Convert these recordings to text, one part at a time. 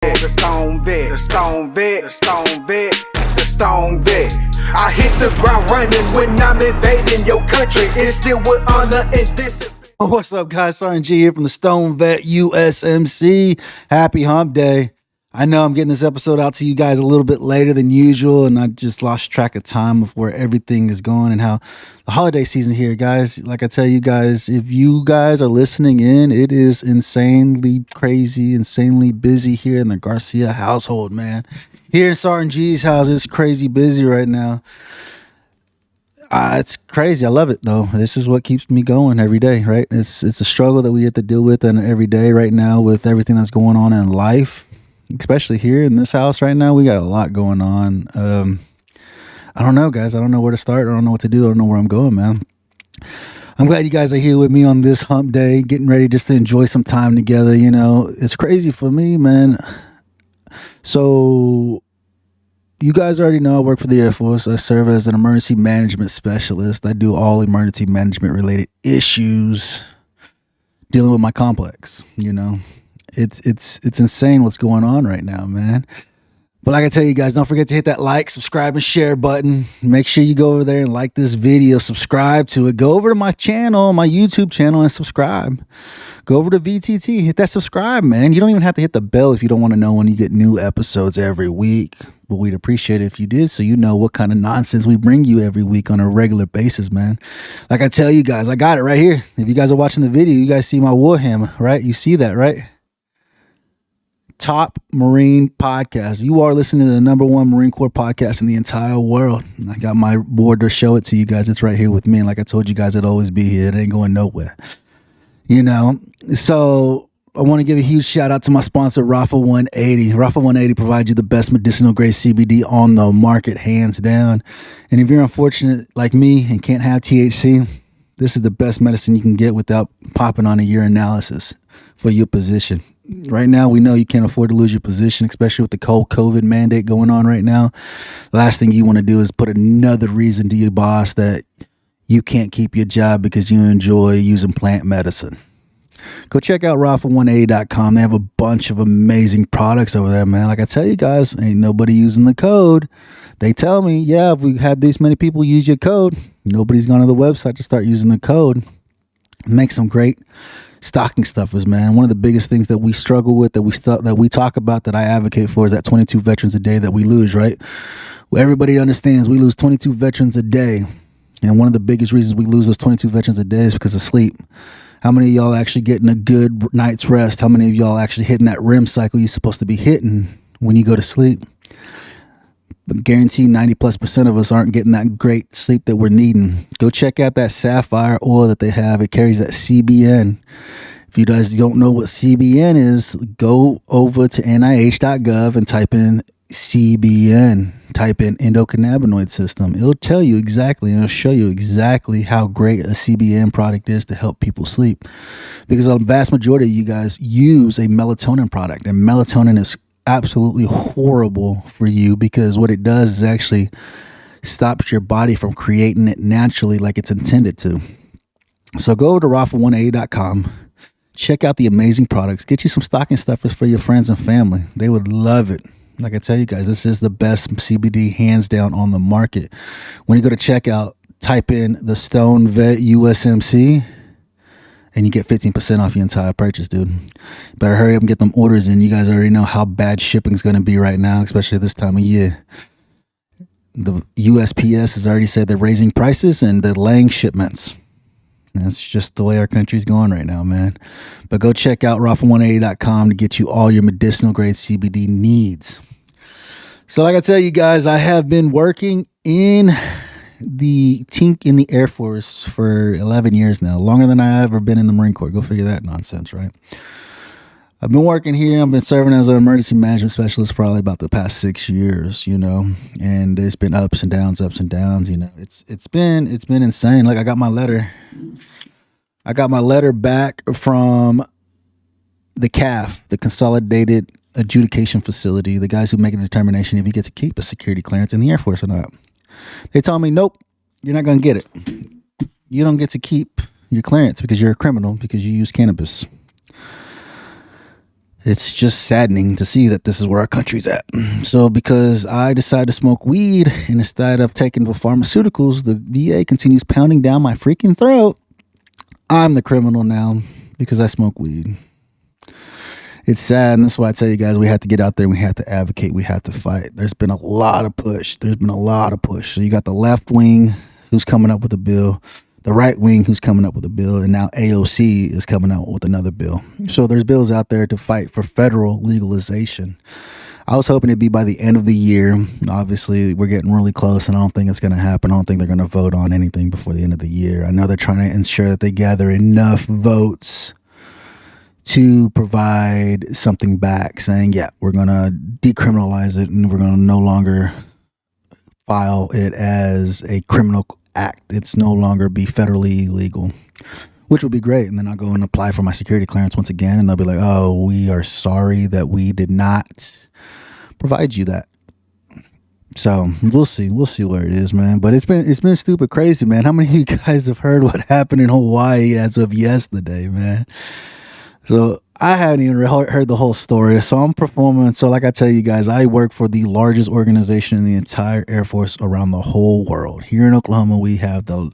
The stone vet, the stone vet, the stone vet, the stone vet. I hit the ground running when I'm invading your country, and still with honor and discipline. What's up, guys? Sergeant G here from the Stone Vet USMC. Happy Hump Day. I know I'm getting this episode out to you guys a little bit later than usual, and I just lost track of time of where everything is going and how the holiday season here, guys. Like I tell you guys, if you guys are listening in, it is insanely crazy, insanely busy here in the Garcia household, man. Here in Sergeant G's house, it's crazy busy right now. It's crazy. I love it, though. This is what keeps me going every day, right? It's a struggle that we have to deal with every day right now with everything that's going on in life. Especially here in this house right now, we got a lot going on. I don't know, guys. I don't know where to start. I don't know what to do. I don't know where I'm going, man. I'm glad you guys are here with me on this hump day, getting ready just to enjoy some time together. You know, it's crazy for me, man. So you guys already know I work for the Air Force. I serve as an emergency management specialist. I do all emergency management related issues dealing with my complex, you know. It's insane what's going on right now, man. But like I tell you guys, don't forget to hit that like, subscribe, and share button. Make sure you go over there and like this video, subscribe to it. Go over to my channel, my YouTube channel, and subscribe. Go over to VTT, hit that subscribe, man. You don't even have to hit the bell if you don't want to know when you get new episodes every week. But we'd appreciate it if you did, so you know what kind of nonsense we bring you every week on a regular basis, man. Like I tell you guys, I got it right here. If you guys are watching the video, you guys see my warhammer, right? You see that, right? Top Marine podcast. You are listening to the #1 Marine Corps podcast in the entire world. I got my board to show it to you guys. It's right here with me. And like I told you guys, it'd always be here. It ain't going nowhere. You know, so I want to give a huge shout out to my sponsor, Rafa 180. Rafa 180 provides you the best medicinal grade CBD on the market, hands down. And if you're unfortunate like me and can't have THC, this is the best medicine you can get without popping on a urinalysis for your position. Right now, we know you can't afford to lose your position, especially with the cold COVID mandate going on right now. The last thing you want to do is put another reason to your boss that you can't keep your job because you enjoy using plant medicine. Go check out rafa180.com. They have a bunch of amazing products over there, man. Like I tell you guys, ain't nobody using the code. They tell me, yeah, if we had this many people use your code, nobody's gone to the website to start using the code. Make some great stocking stuffers, man. One of the biggest things that we struggle with, that we talk about, that I advocate for, is that 22 veterans a day that we lose, right? Well, everybody understands we lose 22 veterans a day. And one of the biggest reasons we lose those 22 veterans a day is because of sleep. How many of y'all actually getting a good night's rest? How many of y'all actually hitting that REM cycle you're supposed to be hitting when you go to sleep? But guarantee 90+% of us aren't getting that great sleep that we're needing. Go check out that sapphire oil that they have. It carries that CBN. If you guys don't know what CBN is, go over to nih.gov and type in CBN. Type in endocannabinoid system. It'll tell you exactly, and it'll show you exactly how great a CBN product is to help people sleep. Because a vast majority of you guys use a melatonin product, and melatonin is absolutely horrible for you, because what it does is actually stops your body from creating it naturally like it's intended to. So go over to rafa180.com, check out the amazing products, get you some stocking stuffers for your friends and family. They would love it. Like I tell you guys, this is the best CBD hands down on the market. When you go to checkout, type in the Stone Vet USMC and you get 15% off your entire purchase, dude. Better hurry up and get them orders in. You guys already know how bad shipping's going to be right now, especially this time of year. The USPS has already said they're raising prices and they're delaying shipments. That's just the way our country's going right now, man. But go check out rafa180.com to get you all your medicinal grade CBD needs. So like I tell you guys, I have been working in the Air Force for 11 years now, longer than I ever been in the Marine Corps. Go figure that nonsense, right? I've been working here. I've been serving as an emergency management specialist probably about the past 6 years, you know, and there's been ups and downs, you know. It's been insane. Like I got my letter back from the CAF, the Consolidated Adjudication Facility, the guys who make a determination if you get to keep a security clearance in the Air Force or not. They told me, nope, you're not going to get it. You don't get to keep your clearance because you're a criminal because you use cannabis. It's just saddening to see that this is where our country's at. So because I decided to smoke weed and instead of taking the pharmaceuticals, the VA continues pounding down my freaking throat. I'm the criminal now because I smoke weed. It's sad, and that's why I tell you guys we have to get out there, we have to advocate, we have to fight. There's been a lot of push. So you got the left wing who's coming up with a bill, the right wing who's coming up with a bill, and now AOC is coming out with another bill. So there's bills out there to fight for federal legalization. I was hoping it'd be by the end of the year. Obviously, we're getting really close, and I don't think it's going to happen. I don't think they're going to vote on anything before the end of the year. I know they're trying to ensure that they gather enough votes to provide something back saying, yeah, we're going to decriminalize it and we're going to no longer file it as a criminal act. It's no longer be federally illegal, which would be great. And then I'll go and apply for my security clearance once again, and they'll be like, oh, we are sorry that we did not provide you that. So we'll see where it is, man. But it's been stupid crazy, man. How many of you guys have heard what happened in Hawaii as of yesterday, man? So I haven't even heard the whole story. So I'm performing. So like I tell you guys, I work for the largest organization in the entire Air Force around the whole world. Here in Oklahoma, we have the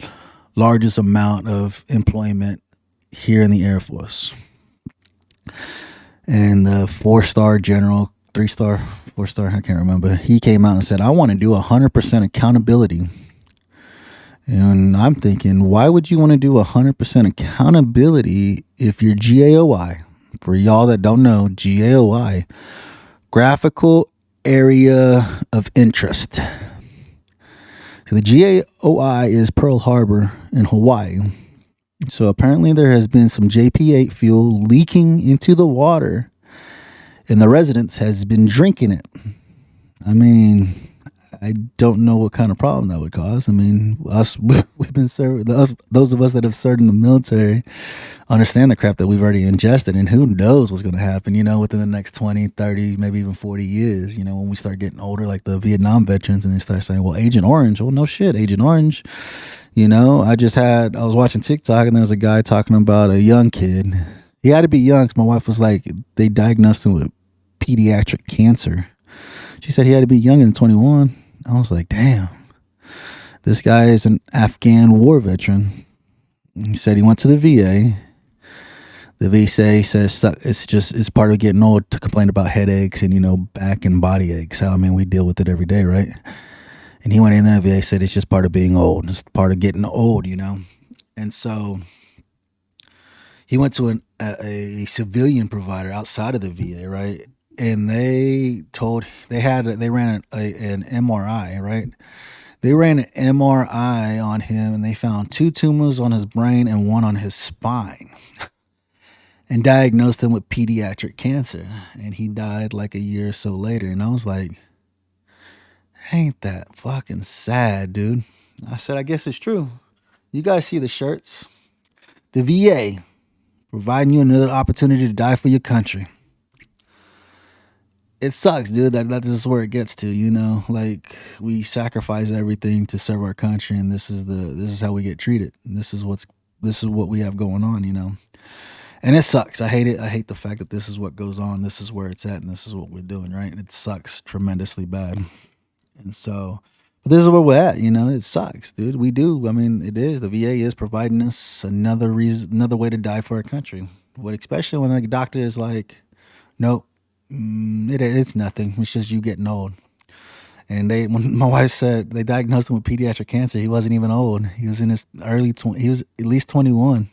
largest amount of employment here in the Air Force. And the 4-star general, 3-star, 4-star, I can't remember. He came out and said, I want to do 100% accountability. And I'm thinking, why would you want to do 100% accountability if you're GAOI? For y'all that don't know, GAOI, graphical area of interest. So the GAOI is Pearl Harbor in Hawaii. So apparently there has been some JP8 fuel leaking into the water, and the residents has been drinking it. I mean, I don't know what kind of problem that would cause. I mean, we've been served. Those of us that have served in the military understand the crap that we've already ingested, and who knows what's going to happen, within the next 20, 30, maybe even 40 years, when we start getting older, like the Vietnam veterans, and they start saying, well, Agent Orange. Well, no shit, Agent Orange. I was watching TikTok, and there was a guy talking about a young kid. He had to be young because my wife was like, they diagnosed him with pediatric cancer. She said he had to be younger than 21. I was like, damn, this guy is an Afghan war veteran. He said he went to the VA. The VA says it's part of getting old to complain about headaches and, back and body aches. I mean, we deal with it every day, right? And he went in there, the VA said it's just part of being old. It's part of getting old, And so he went to a civilian provider outside of the VA, right? And they ran an MRI, right? They ran an MRI on him, and they found 2 tumors on his brain and 1 on his spine, and diagnosed him with pediatric cancer. And he died like a year or so later. And I was like, ain't that fucking sad, dude? I said, I guess it's true. You guys see the shirts? The VA providing you another opportunity to die for your country. It sucks, dude. That is where it gets to, like we sacrifice everything to serve our country, and this is how we get treated. And this is what we have going on, And it sucks. I hate it. I hate the fact that this is what goes on. This is where it's at, and this is what we're doing, right? It sucks tremendously bad. And so, but this is where we're at, It sucks, dude. We do. I mean, it is. The VA is providing us another way to die for our country. But especially when the doctor is like, nope. It's nothing. It's just you getting old. And when my wife said they diagnosed him with pediatric cancer, he wasn't even old. He was in his early 20s. He was at least 21.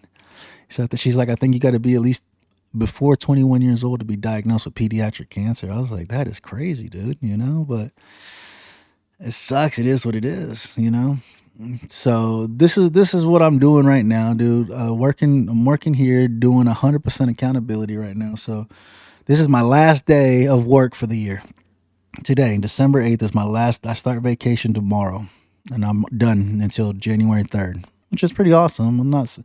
She's like, I think you got to be at least before 21 years old to be diagnosed with pediatric cancer. I was like, that is crazy, dude. But it sucks. It is what it is. So this is what I'm doing right now, dude. I'm working here, doing 100% accountability right now. So. This is my last day of work for the year. Today, December 8th is my last. I start vacation tomorrow, and I'm done until January 3rd, which is pretty awesome. It's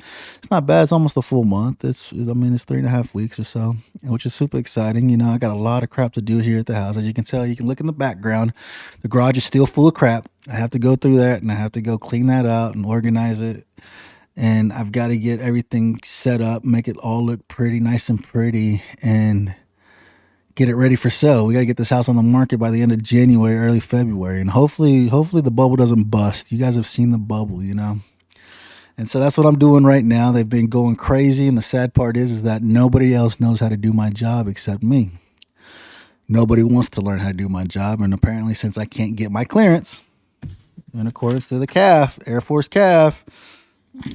not bad. It's almost a full month. It's 3.5 weeks or so, which is super exciting. I got a lot of crap to do here at the house. As you can tell, you can look in the background. The garage is still full of crap. I have to go through that, and I have to go clean that out and organize it. And I've got to get everything set up, make it all look pretty, nice and pretty, and get it ready for sale. We got to get this house on the market by the end of January, early February, and hopefully the bubble doesn't bust. You guys have seen the bubble, you know. And so that's what I'm doing right now. They've been going crazy, and the sad part is that nobody else knows how to do my job except me. Nobody wants to learn how to do my job, and apparently since I can't get my clearance, in accordance to the CAF, Air Force CAF,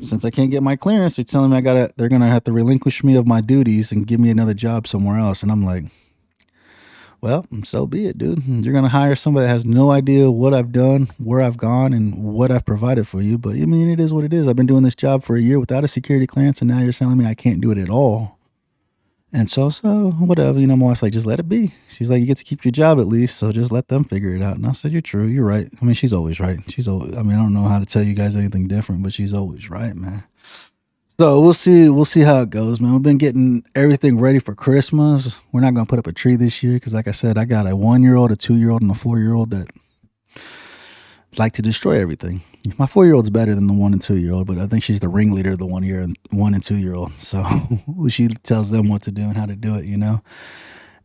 since I can't get my clearance, they're telling me they're gonna have to relinquish me of my duties and give me another job somewhere else. And I'm like, well, so be it, dude. You're going to hire somebody that has no idea what I've done, where I've gone, and what I've provided for you. But, I mean, it is what it is. I've been doing this job for a year without a security clearance, and now you're telling me I can't do it at all. And so whatever. You know, my wife's like, just let it be. She's like, you get to keep your job at least, so just let them figure it out. And I said, you're true. You're right. I mean, she's always right. I don't know how to tell you guys anything different, but she's always right, man. So we'll see how it goes, man. We've been getting everything ready for Christmas. We're not going to put up a tree this year because, like I said, I got a 1-year-old, a 2-year-old, and a 4-year-old that like to destroy everything. My 4-year-old's better than the 1 and 2-year-old, but I think she's the ringleader of the 1 and 2-year-old. So she tells them what to do and how to do it, you know.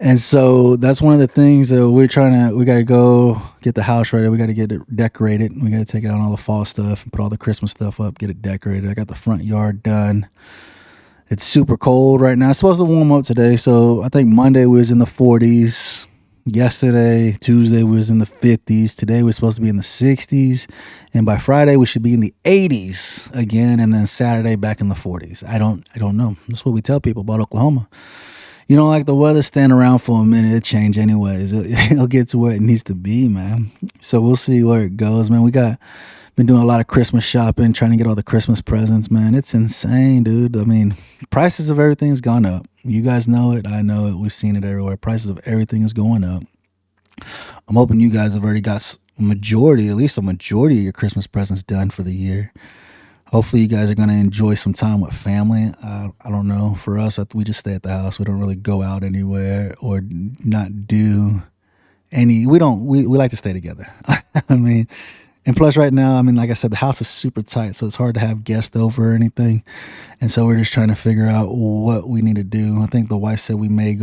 And so that's one of the things that we got to go get the house ready. We got to get it decorated. We got to take out all the fall stuff and put all the Christmas stuff up, get it decorated. I got the front yard done. It's super cold right now. It's supposed to warm up today. So I think Monday was in the 40s. Yesterday, Tuesday was in the 50s. Today we're supposed to be in the 60s. And by Friday we should be in the 80s again. And then Saturday back in the 40s. I don't know. That's what we tell people about Oklahoma. You know, like the weather stand around for a minute, it change anyways. It'll get to where it needs to be, man. So we'll see where it goes, man. Been doing a lot of Christmas shopping, trying to get all the Christmas presents, man. It's insane, dude. I mean, prices of everything's gone up. You guys know it. I know it. We've seen it everywhere. Prices of everything is going up. I'm hoping you guys have already got at least a majority of your Christmas presents done for the year. Hopefully you guys are going to enjoy some time with family. I don't know. For us, we just stay at the house. We don't really go out anywhere or not do any. We like to stay together. I mean, and plus right now, I mean, like I said, the house is super tight, so it's hard to have guests over or anything. And so we're just trying to figure out what we need to do. I think the wife said we may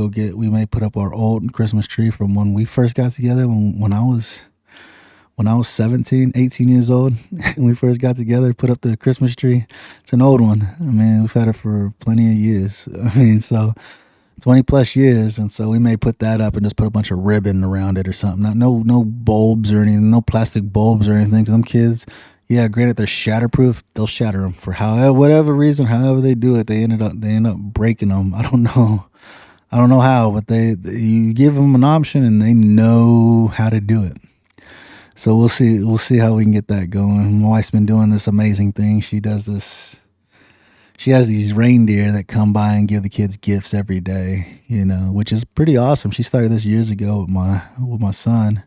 put up our old Christmas tree from when we first got together, when I was 17, 18 years old, when we first got together, put up the Christmas tree. It's an old one. I mean, we've had it for plenty of years. I mean, so 20 plus years. And so we may put that up and just put a bunch of ribbon around it or something. No bulbs or anything, no plastic bulbs or anything. Because them kids, yeah, granted, they're shatterproof. They'll shatter them for whatever reason, however they do it. They end up breaking them. I don't know how, but you give them an option and they know how to do it. So we'll see how we can get that going. My wife's been doing this amazing thing. She has these reindeer that come by and give the kids gifts every day, you know, which is pretty awesome. She started this years ago with my son,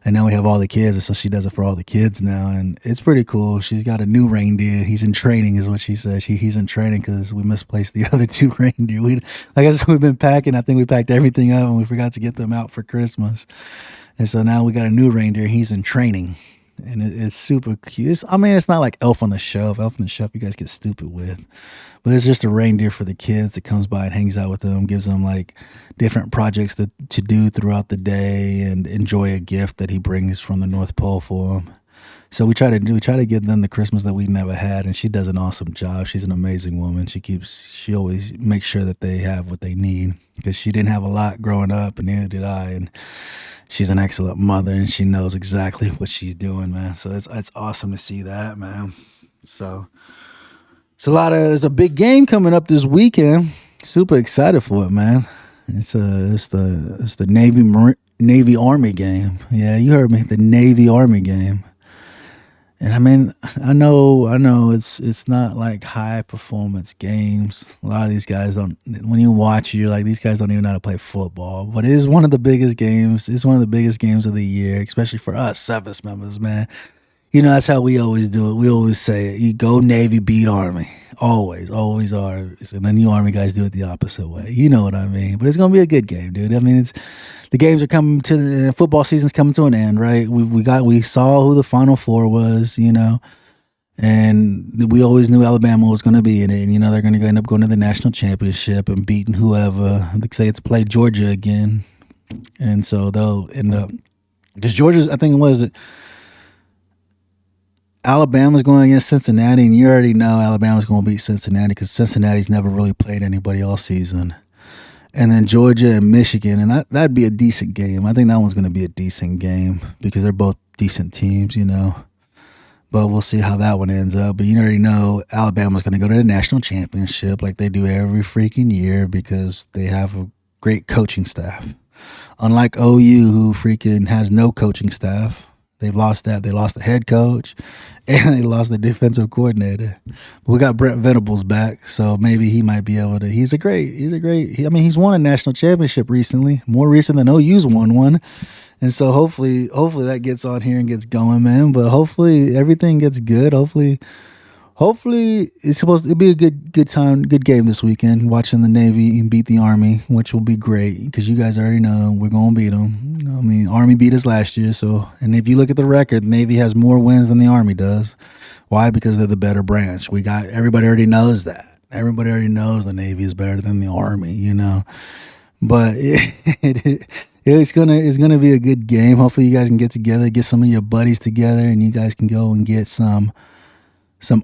and now we have all the kids, and so she does it for all the kids now, and it's pretty cool. She's got a new reindeer. He's in training, is what she says. He's in training because we misplaced the other 2 reindeer. Like I said, we've been packing. I think we packed everything up, and we forgot to get them out for Christmas. And so now we got a new reindeer. He's in training, and it's super cute. It's not like Elf on the Shelf. Elf on the Shelf, you guys get stupid with, but it's just a reindeer for the kids that comes by and hangs out with them, gives them like different projects to do throughout the day, and enjoy a gift that he brings from the North Pole for them. So we try to give them the Christmas that we never had, and she does an awesome job. She's an amazing woman. She always makes sure that they have what they need, because she didn't have a lot growing up, and neither did I. And she's an excellent mother, and she knows exactly what she's doing, man. So it's awesome to see that, man. So there's a big game coming up this weekend. Super excited for it, man. It's the Navy Army game. Yeah, you heard me. The Navy Army game. And I mean, I know it's not like high performance games. A lot of these guys when you watch it, you're like, these guys don't even know how to play football. But it is one of the biggest games. It's one of the biggest games of the year, especially for us service members, man. You know, that's how we always do it. We always say it. You go Navy, beat Army. Always are. And then you Army guys do it the opposite way. You know what I mean? But it's going to be a good game, dude. I mean, the games are coming to the football season's coming to an end, right? We saw who the Final Four was, you know. And we always knew Alabama was going to be in it. And, you know, they're going to end up going to the national championship and beating whoever. They say it's play Georgia again. And so they'll end up, because Georgia's, I think it was, Alabama's going against Cincinnati, and you already know Alabama's going to beat Cincinnati because Cincinnati's never really played anybody all season. And then Georgia and Michigan, and that'd be a decent game. I think that one's going to be a decent game because they're both decent teams, you know. But we'll see how that one ends up. But you already know Alabama's going to go to the national championship like they do every freaking year because they have a great coaching staff. Unlike OU, who freaking has no coaching staff. They've lost that. They lost the head coach and they lost the defensive coordinator. But we got Brent Venables back, so maybe he might be able to. He's he's won a national championship recently, more recent than OU's won one. And so hopefully that gets on here and gets going, man. But hopefully everything gets good. Hopefully it's supposed to be a good time, good game this weekend. Watching the Navy beat the Army, which will be great because you guys already know we're gonna beat them. I mean, Army beat us last year, so and if you look at the record, the Navy has more wins than the Army does. Why? Because they're the better branch. Everybody already knows that. Everybody already knows the Navy is better than the Army, you know. But it's gonna be a good game. Hopefully, you guys can get together, get some of your buddies together, and you guys can go and get some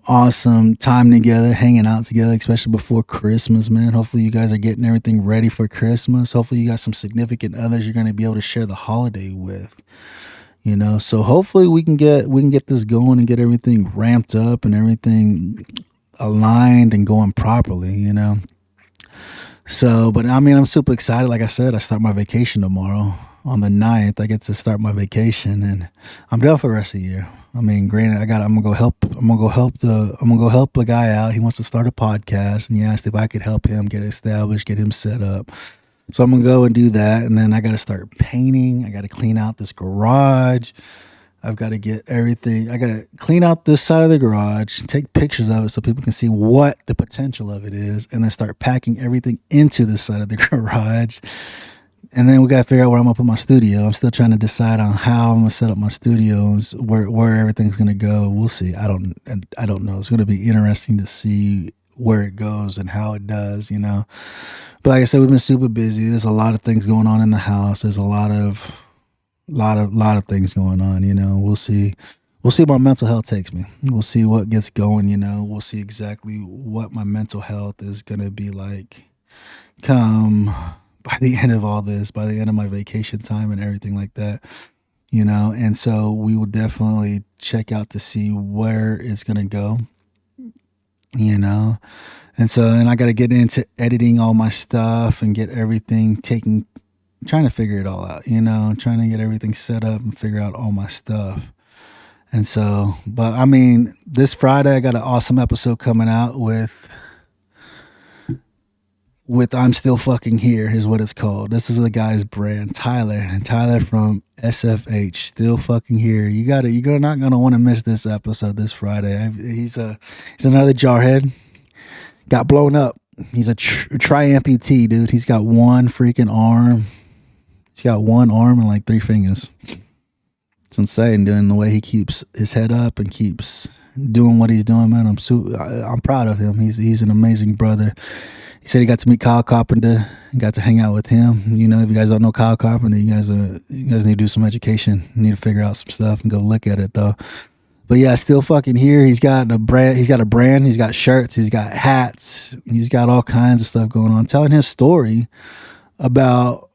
awesome time together, hanging out together, especially before Christmas, man. Hopefully you guys are getting everything ready for Christmas. Hopefully you got some significant others you're going to be able to share the holiday with, you know. So hopefully we can get this going and get everything ramped up and everything aligned and going properly, you know. So, but I mean, I'm super excited. Like I said, I start my vacation tomorrow on the 9th. I get to start my vacation and I'm done for the rest of the year. I mean, granted, I'm gonna go help the guy out. He wants to start a podcast, and he asked if I could help him get established, get him set up. So I'm gonna go and do that, and then I got to start painting. I got to clean out this garage. I've got to get everything. I got to clean out this side of the garage, take pictures of it so people can see what the potential of it is, and then start packing everything into this side of the garage. And then we got to figure out where I'm going to put my studio. I'm still trying to decide on how I'm going to set up my studios, where everything's going to go. We'll see. I don't know. It's going to be interesting to see where it goes and how it does, you know. But like I said, we've been super busy. There's a lot of things going on in the house. There's a lot of things going on, you know. We'll see where my mental health takes me. We'll see what gets going, you know. We'll see exactly what my mental health is going to be like come by the end of all this, by the end of my vacation time and everything like that, you know. And so we will definitely check out to see where it's going to go, you know. And I got to get into editing all my stuff and get everything trying to figure it all out, you know, trying to get everything set up and figure out all my stuff. And so, but I mean, this Friday I got an awesome episode coming out with I'm Still Fucking Here is what it's called. This is the guy's brand, Tyler from SFH, Still Fucking Here. You're not gonna want to miss this episode this Friday. He's another jarhead. Got blown up. He's a tri-amputee, dude. He's got one freaking arm. He's got one arm and like 3 fingers. It's insane, doing the way he keeps his head up and keeps doing what he's doing, man. I'm proud of him. He's an amazing brother. He said he got to meet Kyle Carpenter and got to hang out with him. You know, if you guys don't know Kyle Carpenter, you guys need to do some education. You need to figure out some stuff and go look at it, though. But yeah, Still Fucking Here. He's got a brand. He's got shirts. He's got hats. He's got all kinds of stuff going on. Telling his story about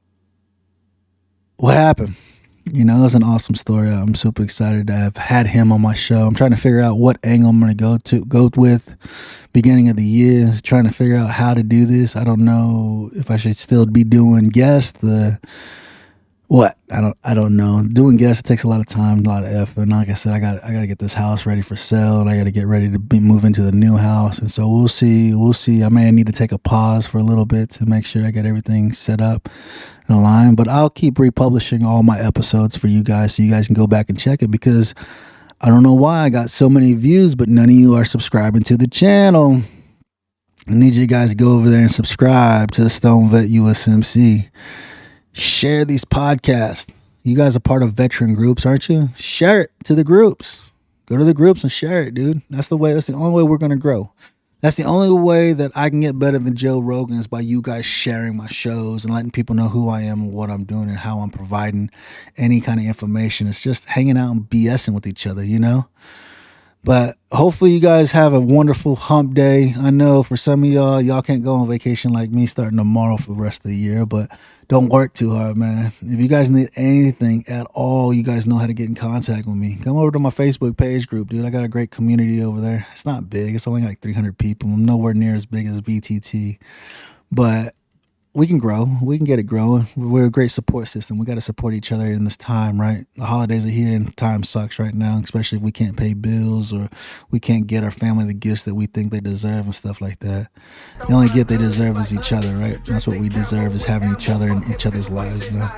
what happened. You know, it's an awesome story. I'm super excited to have had him on my show. I'm trying to figure out what angle I'm going to go with beginning of the year. Trying to figure out how to do this. I don't know if I should still be doing guests. I don't know. Doing guests, it takes a lot of time, a lot of effort. And like I said, I got to get this house ready for sale, and I got to get ready to move into the new house. And so we'll see. I may need to take a pause for a little bit to make sure I get everything set up and aligned. But I'll keep republishing all my episodes for you guys, so you guys can go back and check it, because I don't know why I got so many views, but none of you are subscribing to the channel. I need you guys to go over there and subscribe to the STONED VET USMC. Share these podcasts. You guys are part of veteran groups, aren't you? Share it to the groups. Go to the groups and share it, dude. That's the way. That's the only way we're gonna grow. That's the only way that I can get better than Joe Rogan is by you guys sharing my shows and letting people know who I am and what I'm doing and how I'm providing any kind of information. It's just hanging out and BSing with each other, you know? But hopefully you guys have a wonderful hump day. I know for some of y'all can't go on vacation like me starting tomorrow for the rest of the year, but don't work too hard, man. If you guys need anything at all, you guys know how to get in contact with me. Come over to my Facebook page group, dude. I got a great community over there. It's not big. It's only like 300 people. I'm nowhere near as big as VTT, but we can grow. We can get it growing. We're a great support system. We got to support each other in this time, right? The holidays are here and time sucks right now, especially if we can't pay bills or we can't get our family the gifts that we think they deserve and stuff like that. The only gift they deserve is each other, right? That's what we deserve, is having each other in each other's lives, man.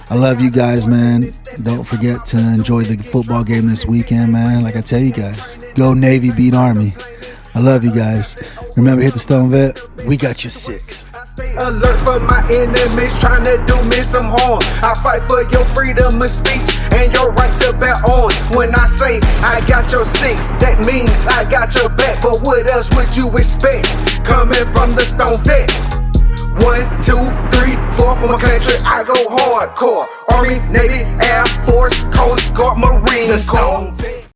I love you guys, man. Don't forget to enjoy the football game this weekend, man. Like I tell you guys, go Navy, beat Army. I love you guys. Remember, hit the Stone Vet. We got you 6. Stay alert for my enemies trying to do me some harm. I fight for your freedom of speech and your right to bear arms. When I say I got your 6, that means I got your back. But what else would you expect coming from the Stone Vet? 1, 2, 3, 4 for my country, I go hardcore. Army, Navy, Air Force, Coast Guard, Marine Corps.